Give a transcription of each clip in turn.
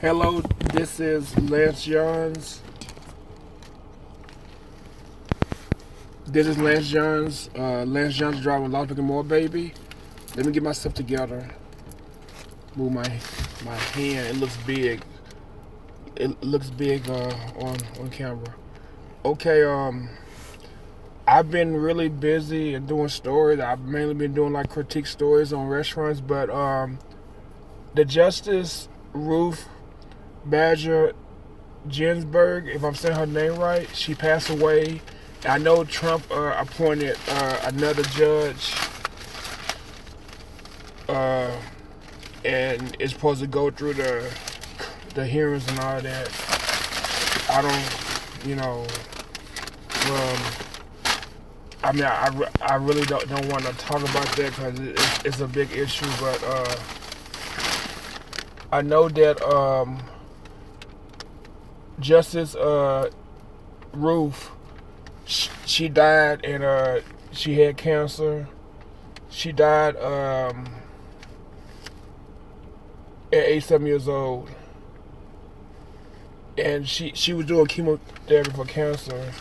Hello, this is Lance Johns. This is Lance Johns. Lance Johns driving Lost and More, baby. Let me get myself together. Move my hand. It looks big. It looks big on camera. Okay. I've been really busy and doing stories. I've mainly been doing like critique stories on restaurants, but the Justice Ruth Bader Ginsburg, if I'm saying her name right, she passed away. I know Trump appointed another judge, and is supposed to go through the hearings and all that. I don't, I mean, I really don't want to talk about that because it's a big issue. But I know that Justice Ruth, she died and she had cancer. She died at 87 years old, and she was doing chemotherapy for cancer.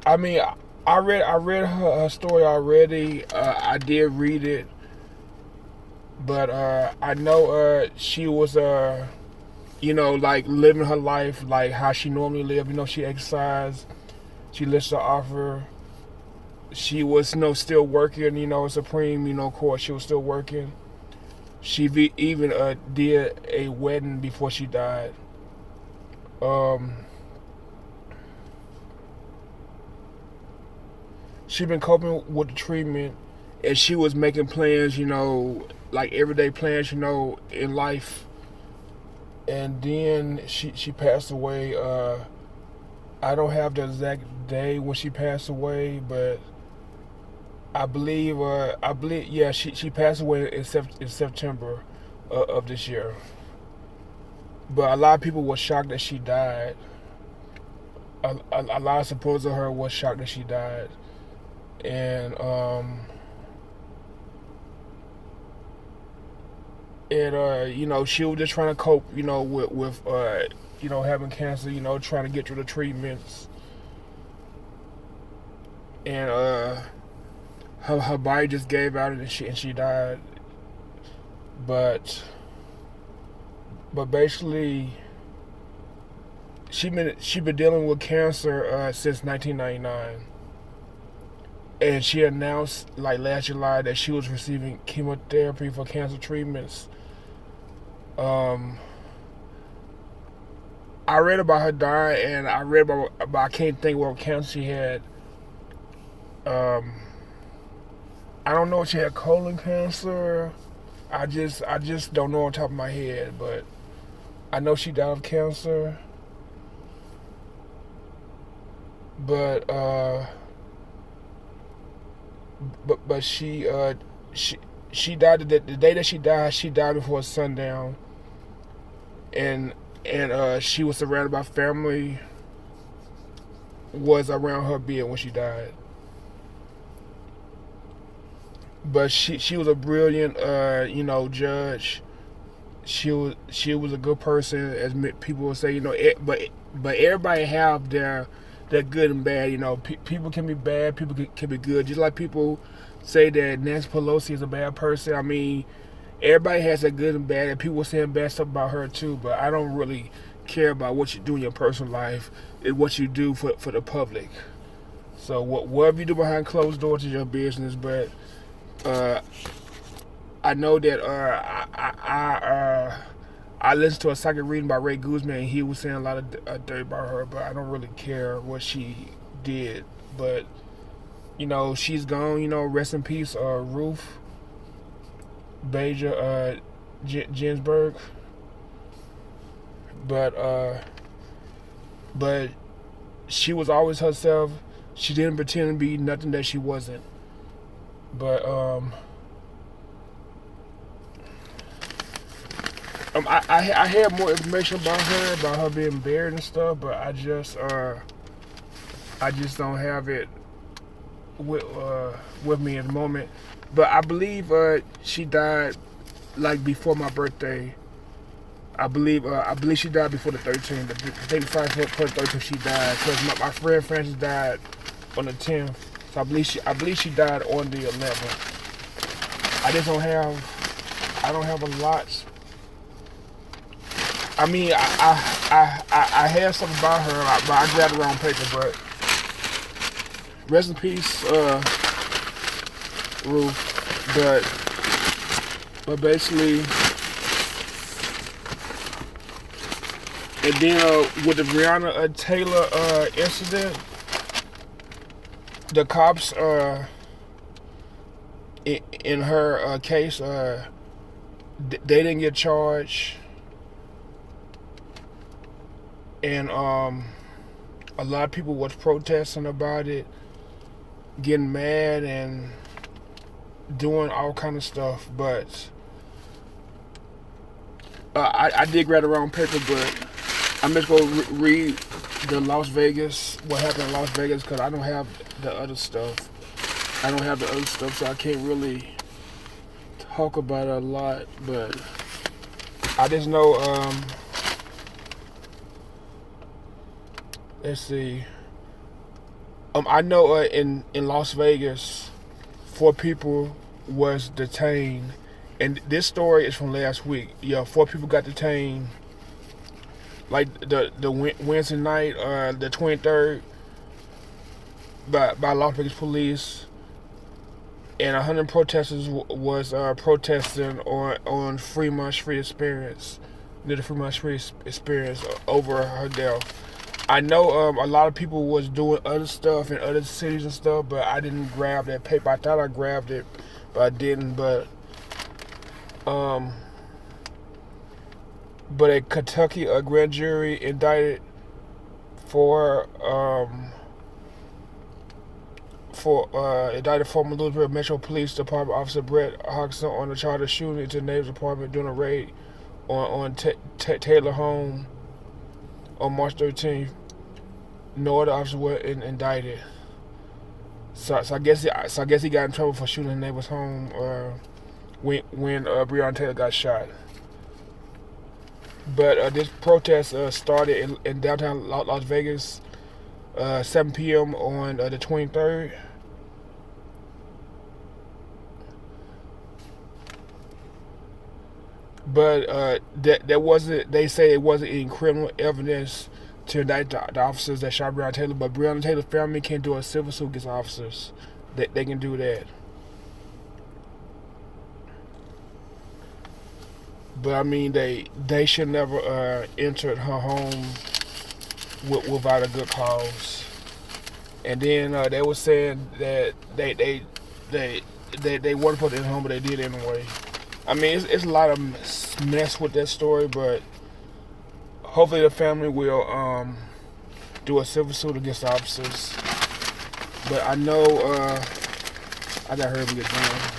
I mean, I read her story already. I did read it, but I know she was like living her life like how she normally lived. She exercised, she listed her offer. She was still working. Supreme Court. She was still working. She even did a wedding before she died. She been coping with the treatment, and she was making plans, like everyday plans, in life. And then she passed away. I don't have the exact day when she passed away, but I believe yeah, she passed away in September of this year. But a lot of people were shocked that she died. A lot of supporters of her was shocked that she died. And she was just trying to cope, with having cancer, trying to get through the treatments. And her body just gave out and she died. But basically she been dealing with cancer since 1999. And she announced like last July that she was receiving chemotherapy for cancer treatments. I read about her dying, and I read about I can't think what cancer she had. I don't know if she had colon cancer. I just don't know on top of my head, but I know she died of cancer. But she died the day that she died. She died before sundown, and she was surrounded by family. Was around her bed when she died. But she was a brilliant judge. She was a good person, as people would say. But everybody have their good and bad. People can be bad, people can be good. Just like people say that Nancy Pelosi is a bad person. I mean, everybody has their good and bad, and people are saying bad stuff about her too. But I don't really care about what you do in your personal life. It's what you do for the public. So whatever you do behind closed doors is your business. But I know that I listened to a second reading by Ray Guzman, and he was saying a lot of dirt about her, but I don't really care what she did. But she's gone. Rest in peace, Ruth Bader Ginsburg. But she was always herself. She didn't pretend to be nothing that she wasn't. But I had more information about her being buried and stuff, but I just don't have it with me at the moment. But I believe she died like before my birthday. I believe she died before the 13th. I think Friday before the 13th she died. Cause my friend Francis died on the 10th. So I believe she died on the 11th. I don't have a lot. I mean, I have something about her, but I grabbed the wrong paper. But rest in peace, Ruth. But basically, and then with the Breonna Taylor incident, the cops in her case, they didn't get charged, and a lot of people was protesting about it, getting mad and doing all kind of stuff. But I did grab the wrong paper, but I'm just gonna read the Las Vegas, what happened in Las Vegas, because I don't have the other stuff. So I can't really talk about it a lot. But I just know, let's see. I know in Las Vegas, 4 people was detained, and this story is from last week. Yeah, 4 people got detained. Like the Wednesday night, the 23rd, by Las Vegas Police, and 100 protesters was protesting on Fremont Street Experience, near the Fremont Street Experience, over her death. I know a lot of people was doing other stuff in other cities and stuff, but I didn't grab that paper. I thought I grabbed it, but I didn't. But a Kentucky grand jury indicted indicted former Louisville Metro Police Department Officer Brett Hodgson on the charge of shooting into the neighbor's apartment during a raid on Taylor home on March 13th. No other officers were indicted. So I guess he got in trouble for shooting the neighbor's home when Breonna Taylor got shot. But this protest started in downtown Las Vegas, 7 p.m. on the 23rd. But there wasn't. They say it wasn't any criminal evidence to indict the officers that shot Breonna Taylor. But Breonna Taylor's family can't do a civil suit against officers. They can do that. But I mean, they should never entered her home without a good cause. And then they were saying that they weren't supposed to enter home, but they did anyway. I mean, it's a lot of mess with that story, but hopefully the family will do a civil suit against the officers. But I know I gotta hurry up and get done.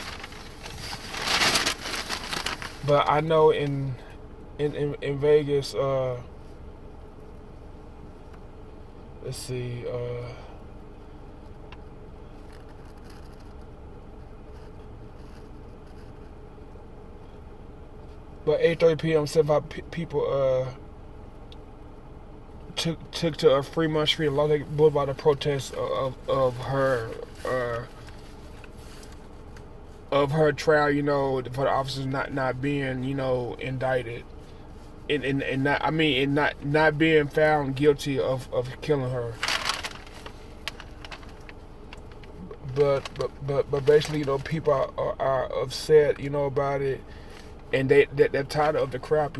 But I know in Vegas, let's see, but 8:30 p.m. 75 people took to Fremont Street and Las Vegas Boulevard to protest of her trial, for the officers not being, indicted, and not being found guilty of killing her. But basically, people are upset, about it, and they're tired of the crap.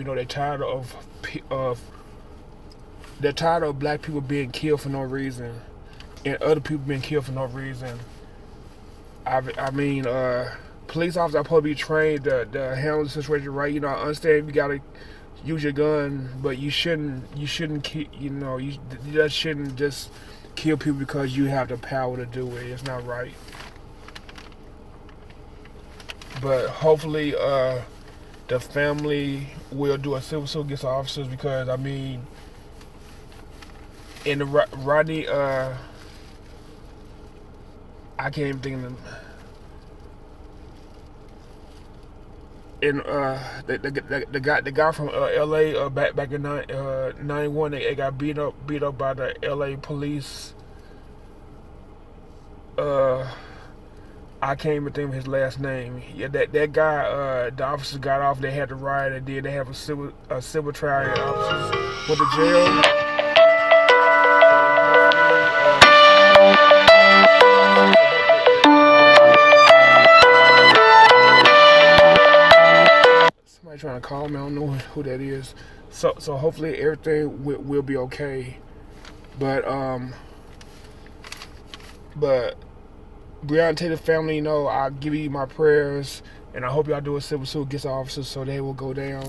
They're tired of black people being killed for no reason, and other people being killed for no reason. I mean, police officers are supposed to be trained to handle the situation right. I understand you gotta use your gun, but you shouldn't you just shouldn't just kill people because you have the power to do it. It's not right. But hopefully, the family will do a civil suit against the officers, because I mean, in the Rodney, I can't even think of them. and the guy from L.A. back in '91, they got beat up by the L.A. police. I can't even think of his last name. Yeah, that guy. The officers got off. They had to riot, and then they have a civil trial. And officers went to jail. Somebody trying to call me. I don't know who that is. So hopefully everything will be okay. But Breonna Taylor family, I'll give you my prayers, and I hope y'all do a civil suit against the officers so they will go down.